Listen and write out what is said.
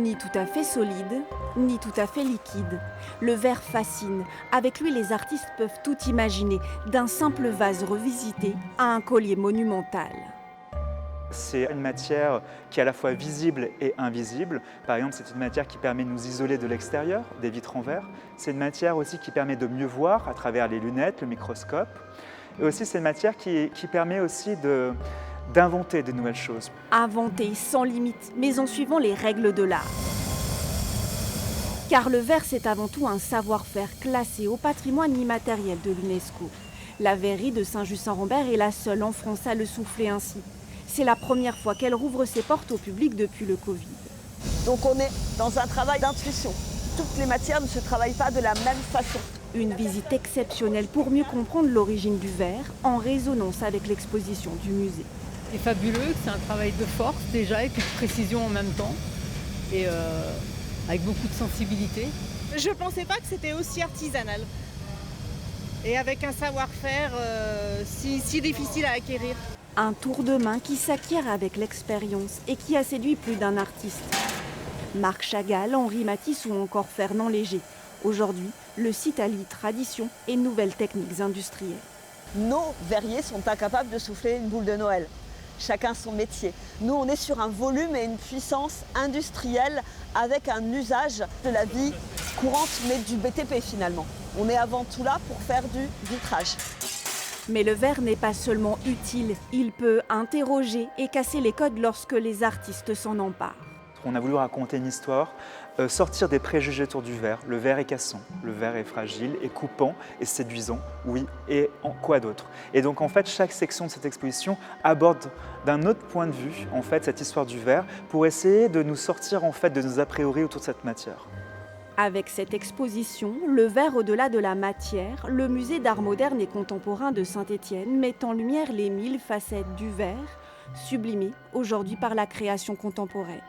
Ni tout à fait solide, ni tout à fait liquide. Le verre fascine. Avec lui, les artistes peuvent tout imaginer, d'un simple vase revisité à un collier monumental. C'est une matière qui est à la fois visible et invisible. Par exemple, c'est une matière qui permet de nous isoler de l'extérieur, des vitres en verre. C'est une matière aussi qui permet de mieux voir à travers les lunettes, le microscope. Et aussi, c'est une matière qui permet aussi d'inventer de nouvelles choses. Inventer sans limite, mais en suivant les règles de l'art. Car le verre, c'est avant tout un savoir-faire classé au patrimoine immatériel de l'UNESCO. La verrerie de Saint-Just-Saint-Rambert est la seule en France à le souffler ainsi. C'est la première fois qu'elle rouvre ses portes au public depuis le Covid. Donc on est dans un travail d'intuition. Toutes les matières ne se travaillent pas de la même façon. Une visite exceptionnelle pour mieux comprendre l'origine du verre, en résonance avec l'exposition du musée. C'est fabuleux, c'est un travail de force déjà et puis de précision en même temps. Et avec beaucoup de sensibilité. Je ne pensais pas que c'était aussi artisanal. Et avec un savoir-faire si difficile à acquérir. Un tour de main qui s'acquiert avec l'expérience et qui a séduit plus d'un artiste. Marc Chagall, Henri Matisse ou encore Fernand Léger. Aujourd'hui, le site allie tradition et nouvelles techniques industrielles. Nos verriers sont incapables de souffler une boule de Noël. Chacun son métier. Nous, on est sur un volume et une puissance industrielle avec un usage de la vie courante, mais du BTP finalement. On est avant tout là pour faire du vitrage. Mais le verre n'est pas seulement utile, il peut interroger et casser les codes lorsque les artistes s'en emparent. On a voulu raconter une histoire, sortir des préjugés autour du verre. Le verre est cassant, le verre est fragile, est coupant et séduisant, oui, et quoi d'autre. Et donc en fait, chaque section de cette exposition aborde d'un autre point de vue en fait, cette histoire du verre pour essayer de nous sortir en fait, de nos a priori autour de cette matière. Avec cette exposition, Le verre au-delà de la matière, le musée d'art moderne et contemporain de Saint-Étienne met en lumière les 1000 facettes du verre, sublimées aujourd'hui par la création contemporaine.